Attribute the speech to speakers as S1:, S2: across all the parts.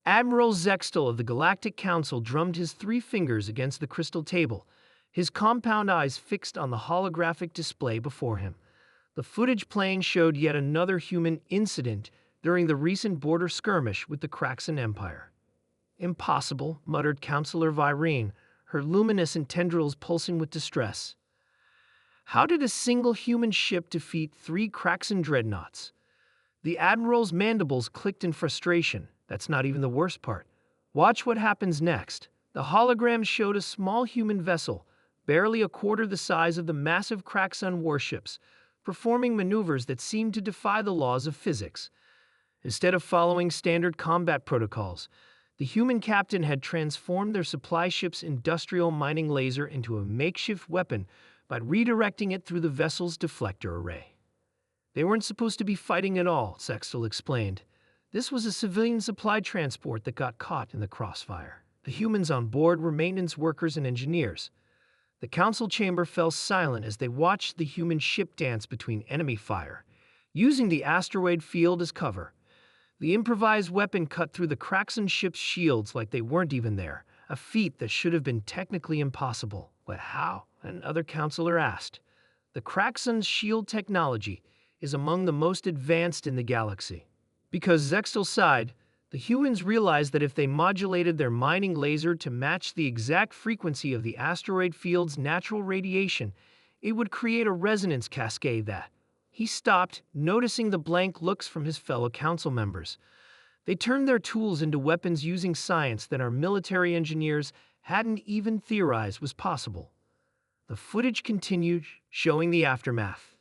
S1: Admiral Zextal of the Galactic Council drummed his 3 fingers against the crystal table, his compound eyes fixed on the holographic display before him. The footage playing showed yet another human incident during the recent border skirmish with the Kraxan Empire. "Impossible," muttered Counselor Virene, her luminescent tendrils pulsing with distress. "How did a single human ship defeat 3 Kraxan dreadnoughts?" The Admiral's mandibles clicked in frustration. That's not even the worst part. Watch what happens next. The hologram showed a small human vessel, barely a quarter the size of the massive Kraxan warships, performing maneuvers that seemed to defy the laws of physics. Instead of following standard combat protocols, the human captain had transformed their supply ship's industrial mining laser into a makeshift weapon by redirecting it through the vessel's deflector array. "They weren't supposed to be fighting at all," Zextal explained. "This was a civilian supply transport that got caught in the crossfire. The humans on board were maintenance workers and engineers." The council chamber fell silent as they watched the human ship dance between enemy fire, using the asteroid field as cover. The improvised weapon cut through the Kraxan ship's shields like they weren't even there, a feat that should have been technically impossible. But how? Another counselor asked. "The Kraxan's shield technology is among the most advanced in the galaxy." Because Zextal sighed, the humans realized that if they modulated their mining laser to match the exact frequency of the asteroid field's natural radiation, it would create a resonance cascade that... He stopped, noticing the blank looks from his fellow council members. They turned their tools into weapons using science that our military engineers hadn't even theorized was possible. The footage continued, showing the aftermath.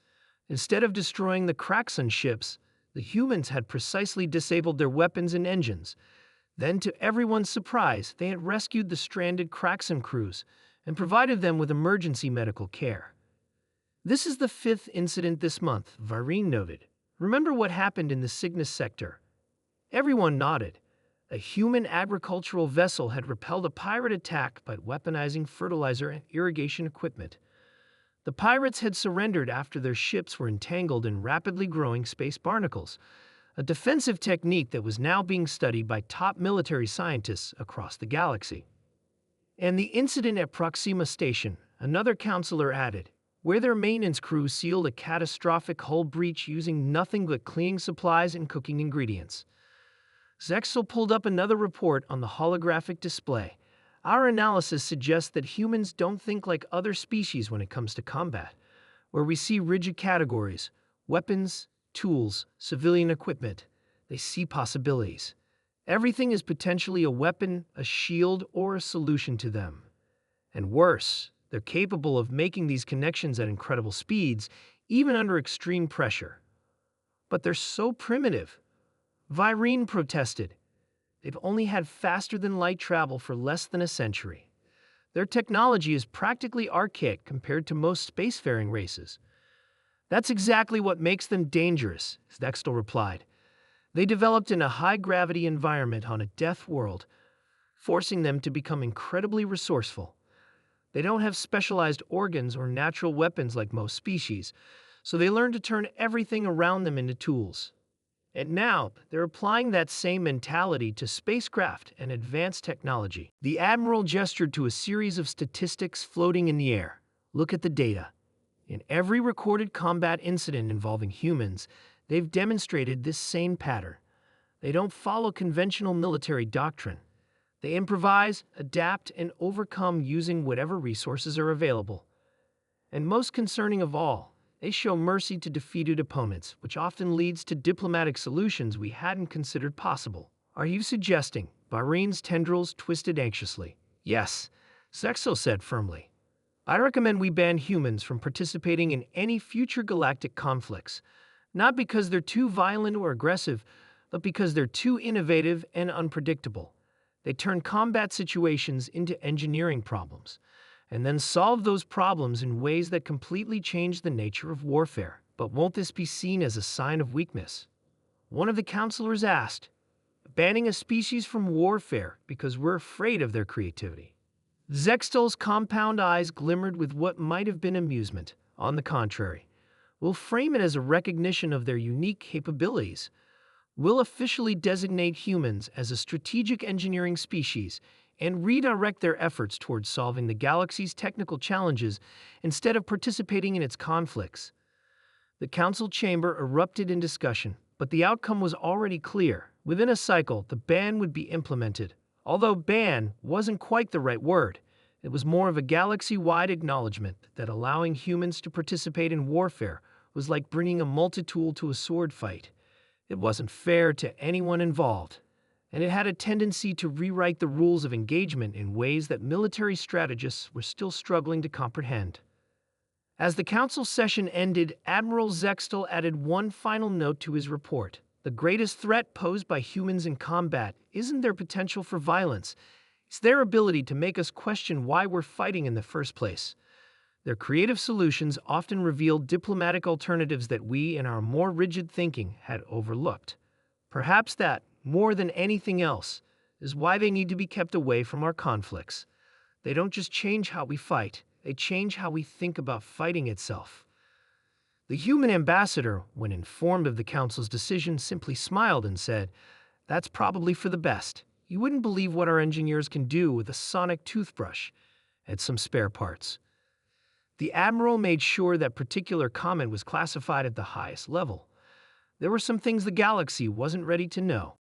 S1: Instead of destroying the Kraxan ships, the humans had precisely disabled their weapons and engines. Then, to everyone's surprise, they had rescued the stranded Kraxan crews and provided them with emergency medical care. "This is the 5th incident this month," Virene noted. "Remember what happened in the Cygnus sector?" Everyone nodded. A human agricultural vessel had repelled a pirate attack by weaponizing fertilizer and irrigation equipment. The pirates had surrendered after their ships were entangled in rapidly growing space barnacles, a defensive technique that was now being studied by top military scientists across the galaxy. "And the incident at Proxima Station," another counselor added, "where their maintenance crew sealed a catastrophic hull breach using nothing but cleaning supplies and cooking ingredients." Zextal pulled up another report on the holographic display. "Our analysis suggests that humans don't think like other species when it comes to combat, where we see rigid categories, weapons, tools, civilian equipment. They see possibilities. Everything is potentially a weapon, a shield, or a solution to them. And worse, they're capable of making these connections at incredible speeds, even under extreme pressure. But they're so primitive," Virene protested. "They've only had faster-than-light travel for less than a century. Their technology is practically archaic compared to most spacefaring races." "That's exactly what makes them dangerous," Zextal replied. "They developed in a high-gravity environment on a death world, forcing them to become incredibly resourceful. They don't have specialized organs or natural weapons like most species, so they learn to turn everything around them into tools. And now, they're applying that same mentality to spacecraft and advanced technology." The Admiral gestured to a series of statistics floating in the air. "Look at the data. In every recorded combat incident involving humans, they've demonstrated this same pattern. They don't follow conventional military doctrine. They improvise, adapt, and overcome using whatever resources are available. And most concerning of all, they show mercy to defeated opponents, which often leads to diplomatic solutions we hadn't considered possible." "Are you suggesting?" Virene's tendrils twisted anxiously. "Yes," Zextal said firmly. "I recommend we ban humans from participating in any future galactic conflicts, not because they're too violent or aggressive, but because they're too innovative and unpredictable. They turn combat situations into engineering problems, and then solve those problems in ways that completely change the nature of warfare." "But won't this be seen as a sign of weakness?" one of the counselors asked. "Banning a species from warfare because we're afraid of their creativity." Zextal's compound eyes glimmered with what might have been amusement. "On the contrary, we'll frame it as a recognition of their unique capabilities. We'll officially designate humans as a strategic engineering species and redirect their efforts towards solving the galaxy's technical challenges instead of participating in its conflicts. The council chamber erupted in discussion, but the outcome was already clear. Within a cycle, the ban would be implemented. Although ban wasn't quite the right word, it was more of a galaxy-wide acknowledgement that allowing humans to participate in warfare was like bringing a multi-tool to a sword fight. It wasn't fair to anyone involved, and it had a tendency to rewrite the rules of engagement in ways that military strategists were still struggling to comprehend. As the council session ended, Admiral Zextel added one final note to his report. The greatest threat posed by humans in combat isn't their potential for violence. It's their ability to make us question why we're fighting in the first place. Their creative solutions often reveal diplomatic alternatives that we, in our more rigid thinking, had overlooked. Perhaps that, more than anything else, is why they need to be kept away from our conflicts. They don't just change how we fight, they change how we think about fighting itself. The human ambassador, when informed of the council's decision, simply smiled and said, "That's probably for the best. You wouldn't believe what our engineers can do with a sonic toothbrush and some spare parts." The Admiral made sure that particular comment was classified at the highest level. There were some things the galaxy wasn't ready to know.